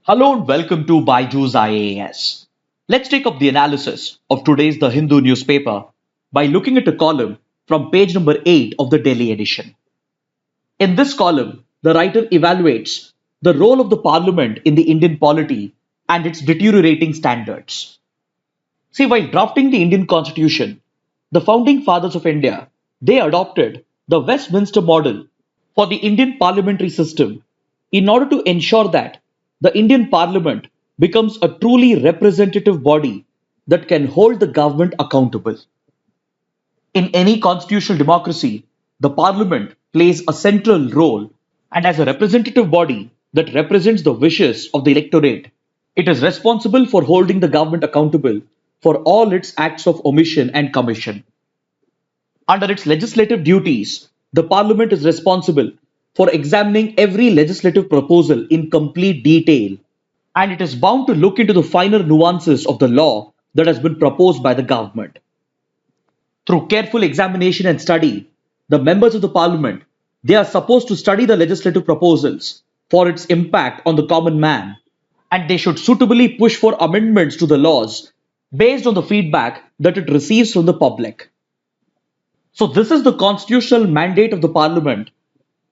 Hello and welcome to Byju's IAS. Let's take up the analysis of today's The Hindu newspaper by looking at a column from page number 8 of the Delhi edition. In this column, the writer evaluates the role of the parliament in the Indian polity and its deteriorating standards. See, while drafting the Indian constitution, the founding fathers of India, they adopted the Westminster model for the Indian parliamentary system in order to ensure that the Indian parliament becomes a truly representative body that can hold the government accountable. In any constitutional democracy, the parliament plays a central role, and as a representative body that represents the wishes of the electorate, it is responsible for holding the government accountable for all its acts of omission and commission. Under its legislative duties, the Parliament is responsible for examining every legislative proposal in complete detail, and it is bound to look into the finer nuances of the law that has been proposed by the government. Through careful examination and study, the members of the Parliament, they are supposed to study the legislative proposals for its impact on the common man, and they should suitably push for amendments to the laws based on the feedback that it receives from the public. So, this is the constitutional mandate of the parliament,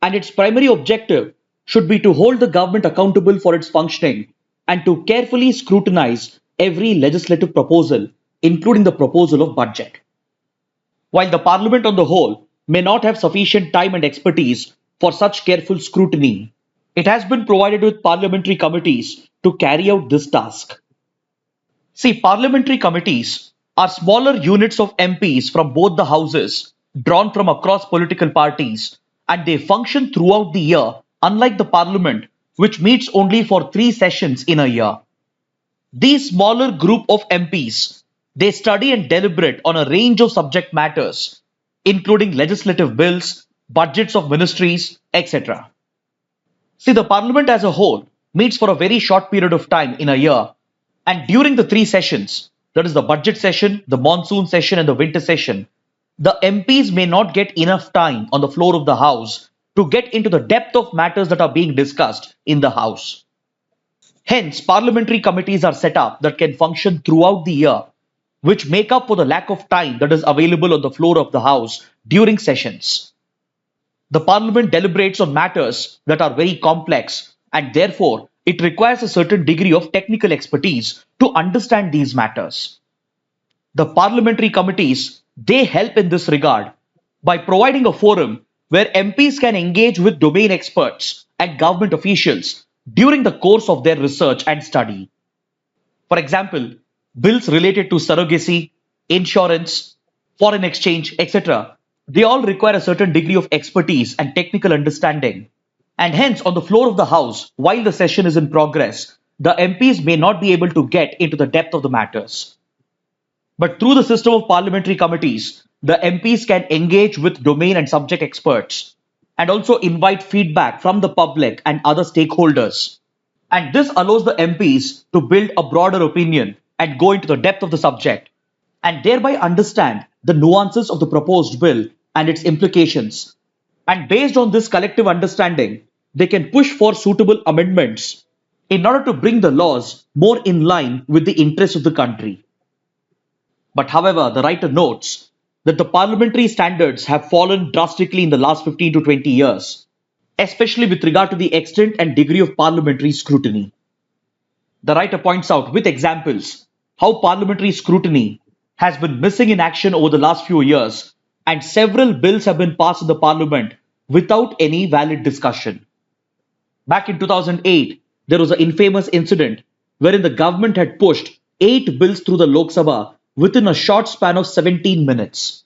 and its primary objective should be to hold the government accountable for its functioning and to carefully scrutinize every legislative proposal, including the proposal of budget. While the parliament on the whole may not have sufficient time and expertise for such careful scrutiny, it has been provided with parliamentary committees to carry out this task. See, parliamentary committees are smaller units of MPs from both the houses, drawn from across political parties, and they function throughout the year, unlike the parliament, which meets only for 3 sessions in a year. These smaller group of MPs, they study and deliberate on a range of subject matters, including legislative bills, budgets of ministries, etc. See, the parliament as a whole meets for a very short period of time in a year, and during the 3 sessions, that is the budget session, the monsoon session, and the winter session, the MPs may not get enough time on the floor of the House to get into the depth of matters that are being discussed in the House. Hence, parliamentary committees are set up that can function throughout the year, which make up for the lack of time that is available on the floor of the House during sessions. The parliament deliberates on matters that are very complex, and therefore it requires a certain degree of technical expertise to understand these matters. The parliamentary committees, they help in this regard by providing a forum where MPs can engage with domain experts and government officials during the course of their research and study. For example, bills related to surrogacy, insurance, foreign exchange, etc., they all require a certain degree of expertise and technical understanding. And hence, on the floor of the House, while the session is in progress, the MPs may not be able to get into the depth of the matters. But through the system of parliamentary committees, the MPs can engage with domain and subject experts and also invite feedback from the public and other stakeholders. And this allows the MPs to build a broader opinion and go into the depth of the subject and thereby understand the nuances of the proposed bill and its implications. And based on this collective understanding, they can push for suitable amendments in order to bring the laws more in line with the interests of the country. But however, the writer notes that the parliamentary standards have fallen drastically in the last 15 to 20 years, especially with regard to the extent and degree of parliamentary scrutiny. The writer points out with examples how parliamentary scrutiny has been missing in action over the last few years, and several bills have been passed in the parliament without any valid discussion. Back in 2008, there was an infamous incident wherein the government had pushed 8 bills through the Lok Sabha within a short span of 17 minutes.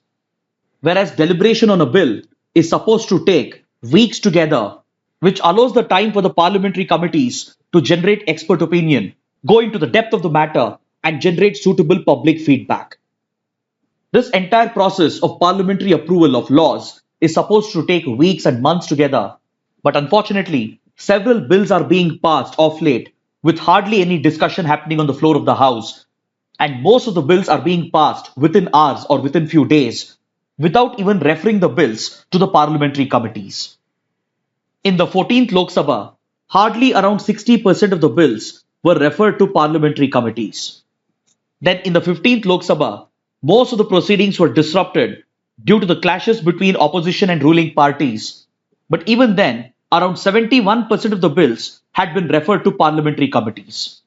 Whereas deliberation on a bill is supposed to take weeks together, which allows the time for the parliamentary committees to generate expert opinion, go into the depth of the matter, and generate suitable public feedback. This entire process of parliamentary approval of laws is supposed to take weeks and months together, but unfortunately, several bills are being passed off late with hardly any discussion happening on the floor of the House, and most of the bills are being passed within hours or within few days without even referring the bills to the parliamentary committees. In the 14th Lok Sabha, hardly around 60% of the bills were referred to parliamentary committees. Then in the 15th Lok Sabha, most of the proceedings were disrupted due to the clashes between opposition and ruling parties. But even then, around 71% of the bills had been referred to parliamentary committees.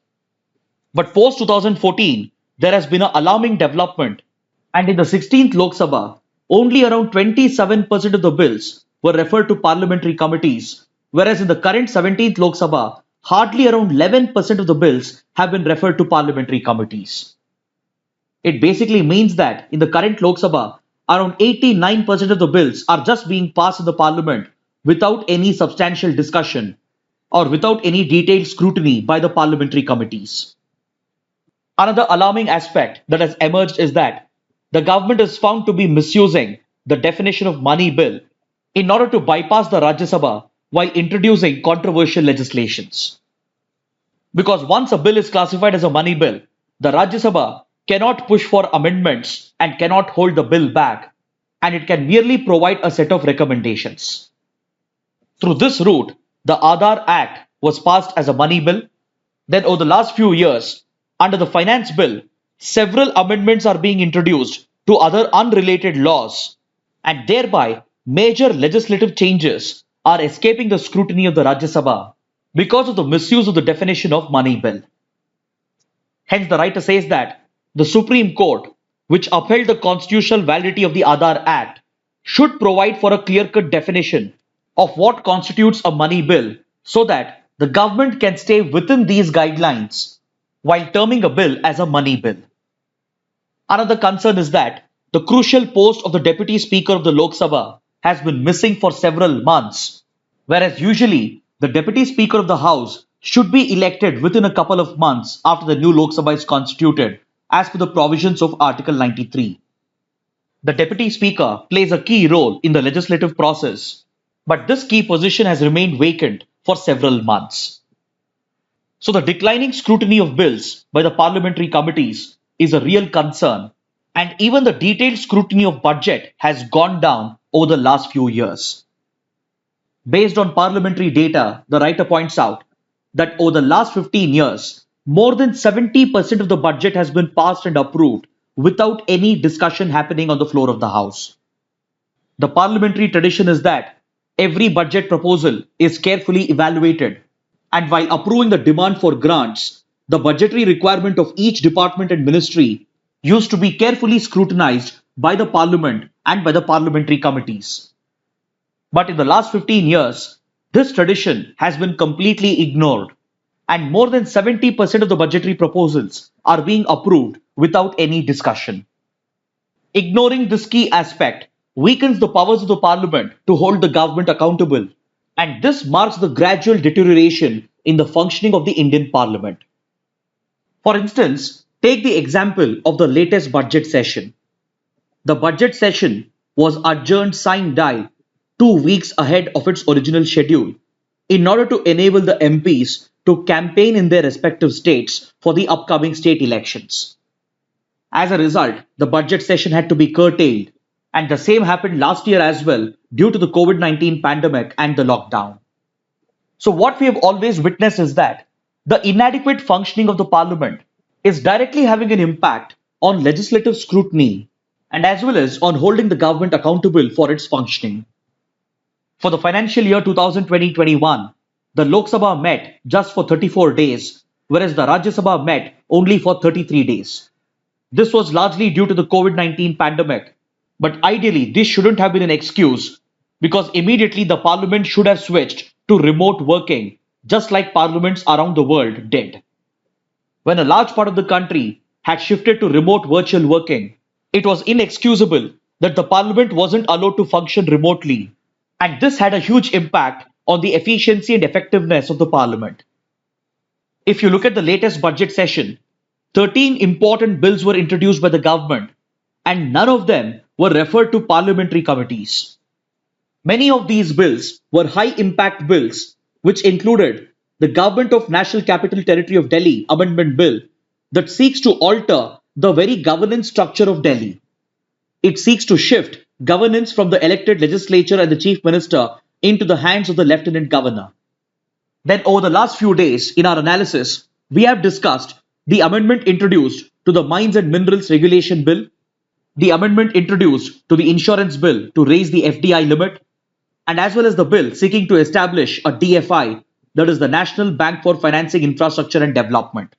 But post 2014, there has been an alarming development, and in the 16th Lok Sabha, only around 27% of the bills were referred to parliamentary committees, whereas in the current 17th Lok Sabha, hardly around 11% of the bills have been referred to parliamentary committees. It basically means that in the current Lok Sabha, around 89% of the bills are just being passed in the parliament without any substantial discussion or without any detailed scrutiny by the parliamentary committees. Another alarming aspect that has emerged is that the government is found to be misusing the definition of money bill in order to bypass the Rajya Sabha while introducing controversial legislations. Because once a bill is classified as a money bill, the Rajya Sabha cannot push for amendments and cannot hold the bill back, and it can merely provide a set of recommendations. Through this route, the Aadhaar Act was passed as a money bill. Then, over the last few years, under the Finance Bill, several amendments are being introduced to other unrelated laws, and thereby major legislative changes are escaping the scrutiny of the Rajya Sabha because of the misuse of the definition of money bill. Hence, the writer says that the Supreme Court, which upheld the constitutional validity of the Aadhaar Act, should provide for a clear-cut definition of what constitutes a money bill so that the government can stay within these guidelines while terming a bill as a money bill. Another concern is that the crucial post of the Deputy Speaker of the Lok Sabha has been missing for several months, whereas usually the Deputy Speaker of the House should be elected within a couple of months after the new Lok Sabha is constituted, as per the provisions of Article 93. The Deputy Speaker plays a key role in the legislative process, but this key position has remained vacant for several months. So the declining scrutiny of bills by the parliamentary committees is a real concern, and even the detailed scrutiny of budget has gone down over the last few years. Based on parliamentary data, the writer points out that over the last 15 years, more than 70% of the budget has been passed and approved without any discussion happening on the floor of the House. The parliamentary tradition is that every budget proposal is carefully evaluated, and while approving the demand for grants, the budgetary requirement of each department and ministry used to be carefully scrutinized by the parliament and by the parliamentary committees. But in the last 15 years, this tradition has been completely ignored, and more than 70% of the budgetary proposals are being approved without any discussion. Ignoring this key aspect weakens the powers of the parliament to hold the government accountable, and this marks the gradual deterioration in the functioning of the Indian parliament. For instance, take the example of the latest budget session. The budget session was adjourned sine die 2 weeks ahead of its original schedule in order to enable the MPs to campaign in their respective states for the upcoming state elections. As a result, the budget session had to be curtailed, and the same happened last year as well due to the COVID-19 pandemic and the lockdown. So what we have always witnessed is that the inadequate functioning of the parliament is directly having an impact on legislative scrutiny and as well as on holding the government accountable for its functioning. For the financial year 2020-21, the Lok Sabha met just for 34 days, whereas the Rajya Sabha met only for 33 days. This was largely due to the COVID-19 pandemic, but ideally this shouldn't have been an excuse because immediately the parliament should have switched to remote working, just like parliaments around the world did. When a large part of the country had shifted to remote virtual working, it was inexcusable that the parliament wasn't allowed to function remotely, and this had a huge impact on the efficiency and effectiveness of the parliament. If you look at the latest budget session, 13 important bills were introduced by the government, and none of them were referred to parliamentary committees. Many of these bills were high impact bills, which included the Government of National Capital Territory of Delhi Amendment Bill that seeks to alter the very governance structure of Delhi. It seeks to shift governance from the elected legislature and the chief minister into the hands of the lieutenant governor. Then, over the last few days, in our analysis, we have discussed the amendment introduced to the Mines and Minerals Regulation Bill, the amendment introduced to the Insurance Bill to raise the FDI limit, and as well as the bill seeking to establish a DFI, that is the National Bank for Financing Infrastructure and Development.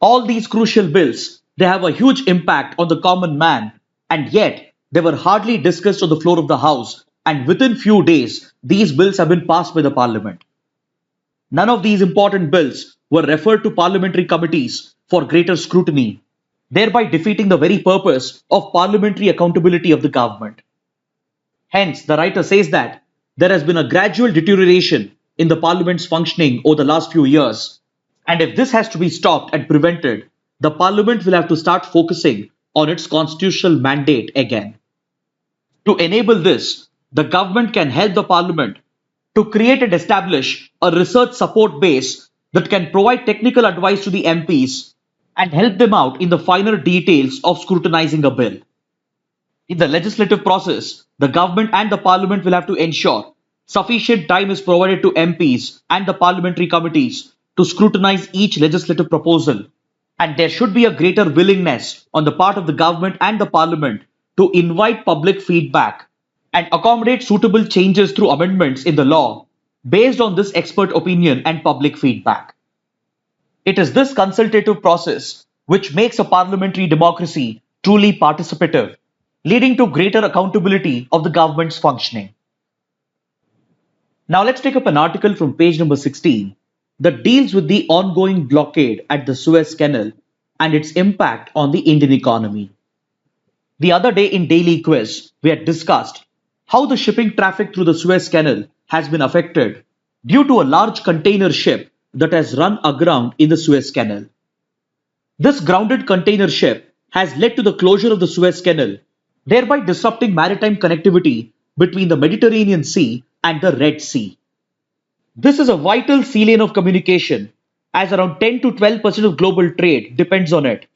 All these crucial bills, they have a huge impact on the common man, and yet they were hardly discussed on the floor of the House, and within few days, these bills have been passed by the Parliament. None of these important bills were referred to parliamentary committees for greater scrutiny, thereby defeating the very purpose of parliamentary accountability of the government. Hence, the writer says that there has been a gradual deterioration in the parliament's functioning over the last few years, and if this has to be stopped and prevented, the parliament will have to start focusing on its constitutional mandate again. To enable this, the government can help the parliament to create and establish a research support base that can provide technical advice to the MPs and help them out in the finer details of scrutinizing a bill. In the legislative process, the government and the parliament will have to ensure sufficient time is provided to MPs and the parliamentary committees to scrutinize each legislative proposal, and there should be a greater willingness on the part of the government and the parliament to invite public feedback and accommodate suitable changes through amendments in the law based on this expert opinion and public feedback. It is this consultative process which makes a parliamentary democracy truly participative, leading to greater accountability of the government's functioning. Now let's take up an article from page number 16 that deals with the ongoing blockade at the Suez Canal and its impact on the Indian economy. The other day in Daily Quiz, we had discussed how the shipping traffic through the Suez Canal has been affected due to a large container ship that has run aground in the Suez Canal. This grounded container ship has led to the closure of the Suez Canal, thereby disrupting maritime connectivity between the Mediterranean Sea and the Red Sea. This is a vital sea lane of communication, as around 10 to 12% of global trade depends on it.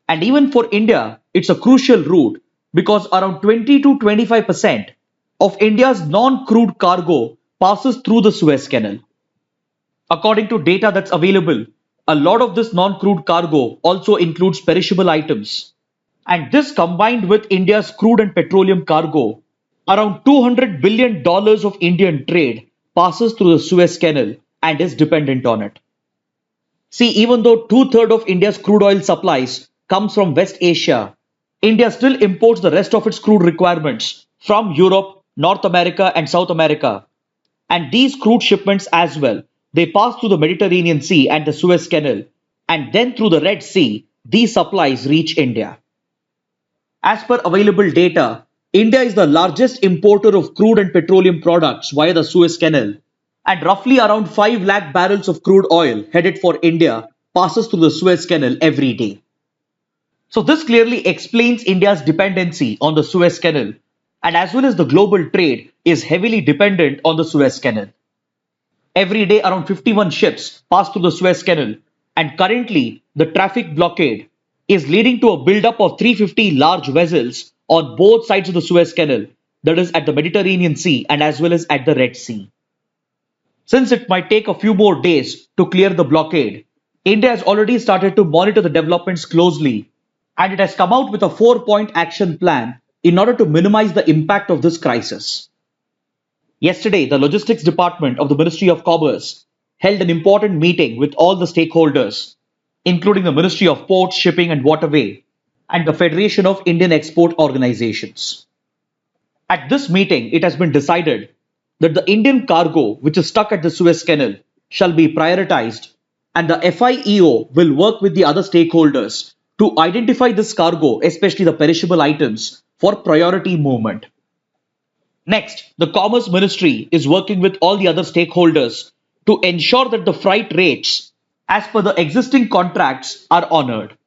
And even for India, it's a crucial route because around 20 to 25% of India's non-crude cargo passes through the Suez Canal. According to data that's available, a lot of this non-crude cargo also includes perishable items. And this combined with India's crude and petroleum cargo, around $200 billion of Indian trade passes through the Suez Canal and is dependent on it. See, even though two-thirds of India's crude oil supplies comes from West Asia, India still imports the rest of its crude requirements from Europe, North America and South America. And these crude shipments as well, they pass through the Mediterranean Sea and the Suez Canal, and then through the Red Sea, these supplies reach India. As per available data, India is the largest importer of crude and petroleum products via the Suez Canal, and roughly around 5 lakh barrels of crude oil headed for India passes through the Suez Canal every day. So this clearly explains India's dependency on the Suez Canal, and as well as the global trade is heavily dependent on the Suez Canal. Every day around 51 ships pass through the Suez Canal, and currently the traffic blockade is leading to a buildup of 350 large vessels on both sides of the Suez Canal, that is at the Mediterranean Sea and as well as at the Red Sea. Since it might take a few more days to clear the blockade, India has already started to monitor the developments closely, and it has come out with a 4-point action plan in order to minimize the impact of this crisis. Yesterday, the Logistics Department of the Ministry of Commerce held an important meeting with all the stakeholders, including the Ministry of Ports, Shipping and Waterway and the Federation of Indian Export Organizations. At this meeting, it has been decided that the Indian cargo which is stuck at the Suez Canal shall be prioritized, and the FIEO will work with the other stakeholders to identify this cargo, especially the perishable items, for priority movement. Next, the Commerce Ministry is working with all the other stakeholders to ensure that the freight rates, as per the existing contracts, are honored.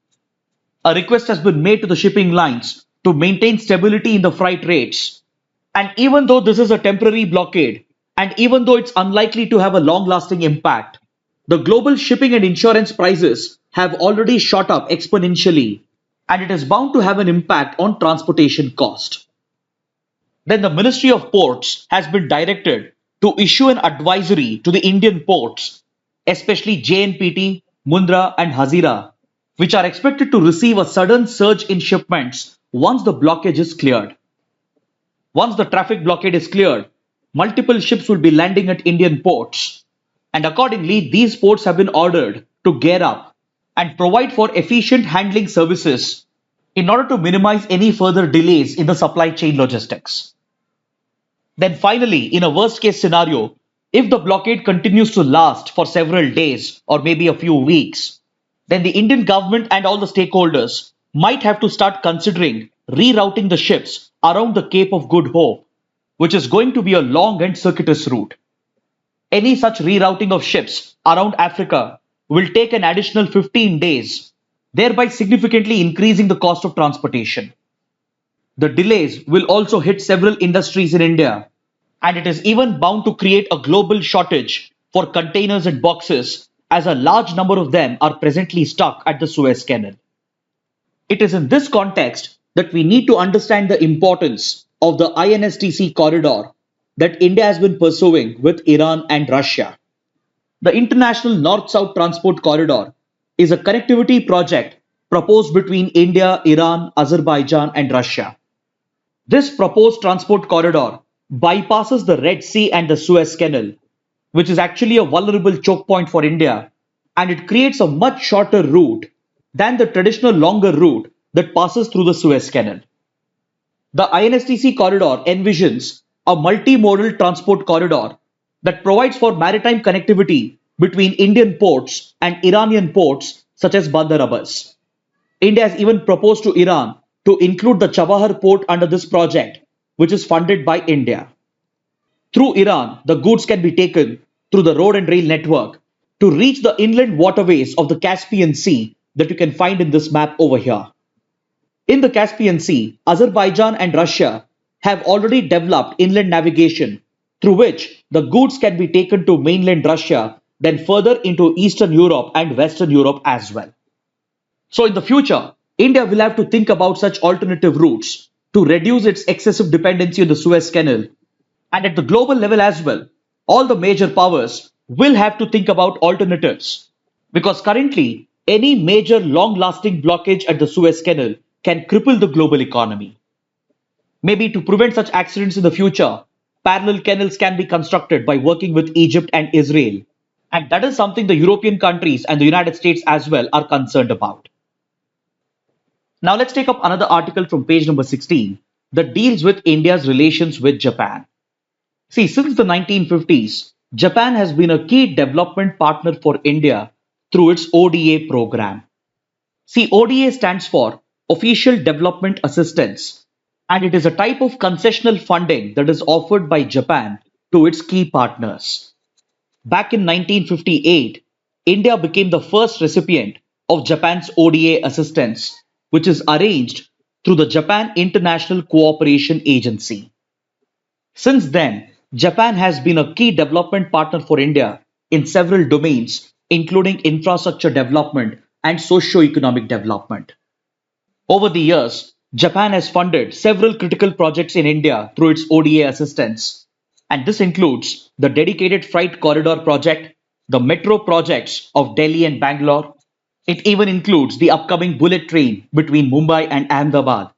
A request has been made to the shipping lines to maintain stability in the freight rates. And even though this is a temporary blockade, and even though it's unlikely to have a long-lasting impact, the global shipping and insurance prices have already shot up exponentially, and it is bound to have an impact on transportation cost. Then the Ministry of Ports has been directed to issue an advisory to the Indian ports, especially JNPT, Mundra, and Hazira, which are expected to receive a sudden surge in shipments once the blockage is cleared. Once the traffic blockade is cleared, multiple ships will be landing at Indian ports, and accordingly, these ports have been ordered to gear up and provide for efficient handling services in order to minimize any further delays in the supply chain logistics. Then finally, in a worst case scenario, if the blockade continues to last for several days or maybe a few weeks, then the Indian government and all the stakeholders might have to start considering rerouting the ships around the Cape of Good Hope, which is going to be a long and circuitous route. Any such rerouting of ships around Africa will take an additional 15 days, thereby significantly increasing the cost of transportation. The delays will also hit several industries in India, and it is even bound to create a global shortage for containers and boxes, as a large number of them are presently stuck at the Suez Canal. It is in this context that we need to understand the importance of the INSTC corridor that India has been pursuing with Iran and Russia. The International North-South Transport Corridor is a connectivity project proposed between India, Iran, Azerbaijan, and Russia. This proposed transport corridor bypasses the Red Sea and the Suez Canal, which is actually a vulnerable choke point for India, and it creates a much shorter route than the traditional longer route that passes through the Suez Canal. The INSTC corridor envisions a multimodal transport corridor that provides for maritime connectivity between Indian ports and Iranian ports such as Bandar Abbas. India has even proposed to Iran to include the Chabahar port under this project, which is funded by India. Through Iran, the goods can be taken through the road and rail network to reach the inland waterways of the Caspian Sea that you can find in this map over here. In the Caspian Sea, Azerbaijan and Russia have already developed inland navigation through which the goods can be taken to mainland Russia, then further into Eastern Europe and Western Europe as well. So in the future, India will have to think about such alternative routes to reduce its excessive dependency on the Suez Canal. And at the global level as well, all the major powers will have to think about alternatives, because currently any major long-lasting blockage at the Suez Canal can cripple the global economy. Maybe to prevent such accidents in the future, parallel canals can be constructed by working with Egypt and Israel. And that is something the European countries and the United States as well are concerned about. Now let's take up another article from page number 16 that deals with India's relations with Japan. See, since the 1950s, Japan has been a key development partner for India through its ODA program. See, ODA stands for Official Development Assistance, and it is a type of concessional funding that is offered by Japan to its key partners. Back in 1958, India became the first recipient of Japan's ODA assistance, which is arranged through the Japan International Cooperation Agency. Since then, Japan has been a key development partner for India in several domains, including infrastructure development and socio-economic development. Over the years, Japan has funded several critical projects in India through its ODA assistance, and this includes the Dedicated Freight Corridor project, the metro projects of Delhi and Bangalore. It even includes the upcoming bullet train between Mumbai and Ahmedabad,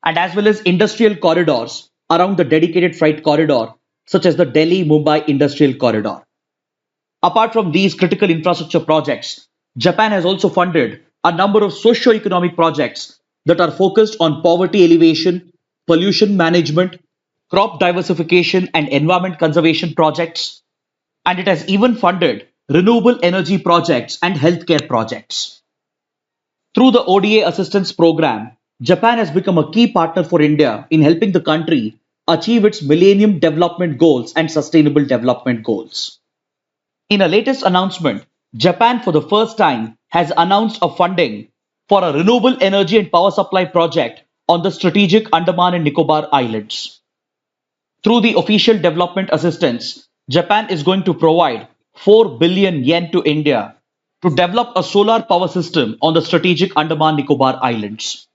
and as well as industrial corridors around the Dedicated Freight Corridor, such as the Delhi-Mumbai Industrial Corridor. Apart from these critical infrastructure projects, Japan has also funded a number of socio-economic projects that are focused on poverty alleviation, pollution management, crop diversification and environment conservation projects, and it has even funded renewable energy projects and healthcare projects. Through the ODA assistance program, Japan has become a key partner for India in helping the country achieve its Millennium Development Goals and Sustainable Development Goals. In a latest announcement, Japan for the first time has announced a funding for a renewable energy and power supply project on the strategic Andaman and Nicobar Islands. Through the official development assistance, Japan is going to provide 4 billion yen to India to develop a solar power system on the strategic Andaman Nicobar Islands.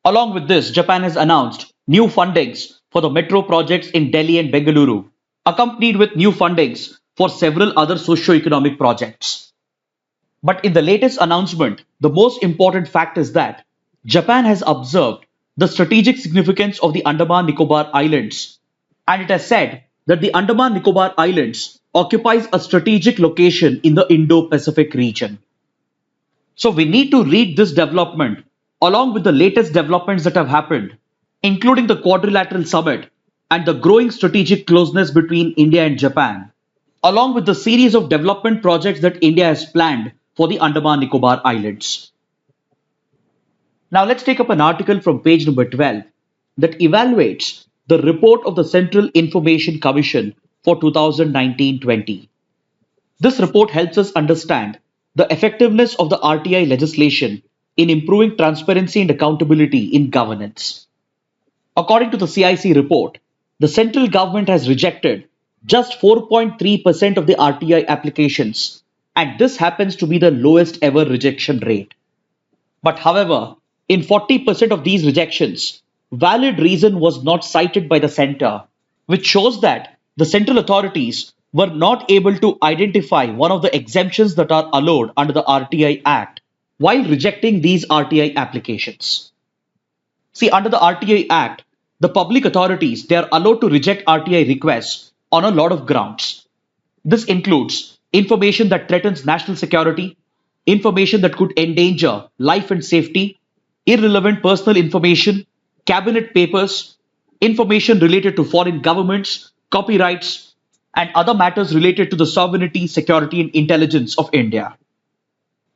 Along with this, Japan has announced new fundings for the metro projects in Delhi and Bengaluru, accompanied with new fundings for several other socio-economic projects. But in the latest announcement, the most important fact is that Japan has observed the strategic significance of the Andaman Nicobar Islands, and it has said that the Andaman Nicobar Islands occupies a strategic location in the Indo-Pacific region. So we need to read this development along with the latest developments that have happened, including the Quadrilateral Summit and the growing strategic closeness between India and Japan, along with the series of development projects that India has planned for the Andaman Nicobar Islands. Now let's take up an article from page number 12 that evaluates the report of the Central Information Commission for 2019-20. This report helps us understand the effectiveness of the RTI legislation in improving transparency and accountability in governance. According to the CIC report, the central government has rejected just 4.3% of the RTI applications, and this happens to be the lowest ever rejection rate. But however, in 40% of these rejections, valid reason was not cited by the center, which shows that the central authorities were not able to identify one of the exemptions that are allowed under the RTI Act while rejecting these RTI applications. See, under the RTI Act, the public authorities, they are allowed to reject RTI requests on a lot of grounds. This includes information that threatens national security, information that could endanger life and safety, irrelevant personal information, cabinet papers, information related to foreign governments, copyrights, and other matters related to the sovereignty, security, and intelligence of India.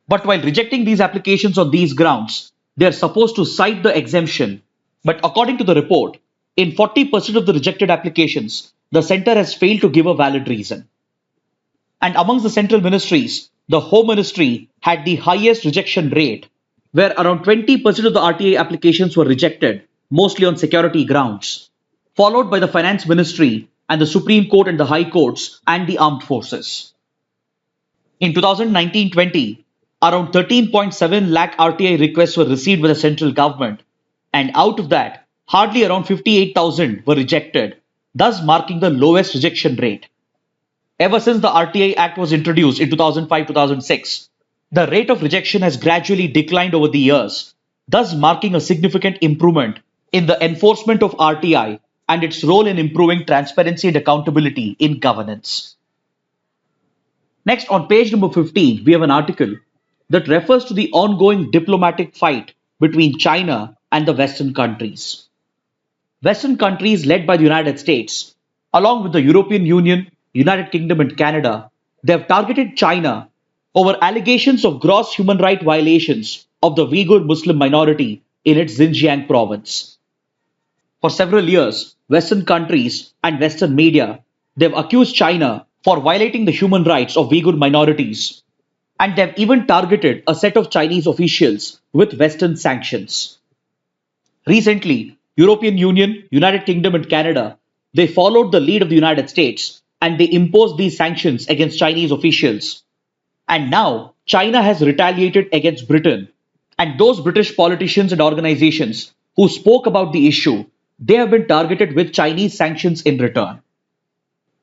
But while rejecting these applications on these grounds, they are supposed to cite the exemption. But according to the report, in 40% of the rejected applications, the center has failed to give a valid reason. And amongst the central ministries, the Home Ministry had the highest rejection rate, where around 20% of the RTI applications were rejected, mostly on security grounds, followed by the Finance Ministry and the Supreme Court and the High Courts and the Armed Forces. In 2019-20, around 13.7 lakh RTI requests were received by the central government, and out of that, hardly around 58,000 were rejected, thus marking the lowest rejection rate. Ever since the RTI Act was introduced in 2005-2006, the rate of rejection has gradually declined over the years, thus marking a significant improvement in the enforcement of RTI and its role in improving transparency and accountability in governance. Next, on page number 15, we have an article that refers to the ongoing diplomatic fight between China and the Western countries. Western countries led by the United States, along with the European Union, United Kingdom, and Canada, they have targeted China over allegations of gross human rights violations of the Uyghur Muslim minority in its Xinjiang province. For several years, Western countries and Western media, they've accused China for violating the human rights of Uyghur minorities, and they've even targeted a set of Chinese officials with Western sanctions. Recently, European Union, United Kingdom, and Canada, they followed the lead of the United States and they imposed these sanctions against Chinese officials. And now, China has retaliated against Britain, and those British politicians and organizations who spoke about the issue, they have been targeted with Chinese sanctions in return.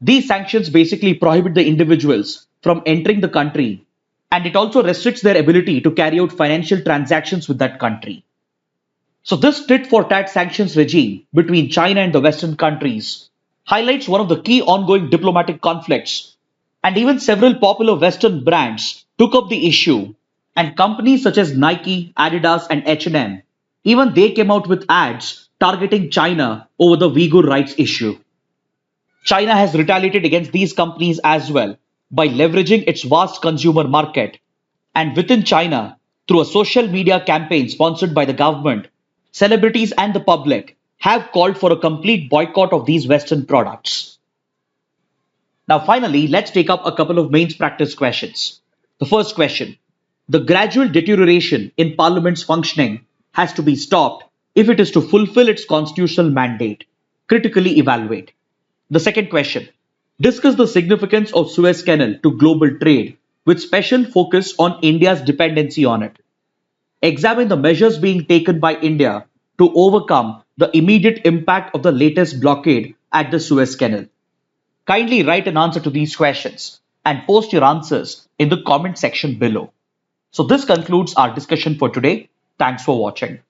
These sanctions basically prohibit the individuals from entering the country, and it also restricts their ability to carry out financial transactions with that country. So this tit for tat sanctions regime between China and the Western countries highlights one of the key ongoing diplomatic conflicts, and even several popular Western brands took up the issue, and companies such as Nike, Adidas, and H&M, even they came out with ads targeting China over the Uyghur rights issue. China has retaliated against these companies as well by leveraging its vast consumer market, and within China, through a social media campaign sponsored by the government, celebrities and the public have called for a complete boycott of these Western products. Now finally, let's take up a couple of mains practice questions. The first question: the gradual deterioration in Parliament's functioning has to be stopped if it is to fulfill its constitutional mandate. Critically evaluate. The second question: discuss the significance of Suez Canal to global trade with special focus on India's dependency on it. Examine the measures being taken by India to overcome the immediate impact of the latest blockade at the Suez Canal. Kindly write an answer to these questions and post your answers in the comment section below. So this concludes our discussion for today. Thanks for watching.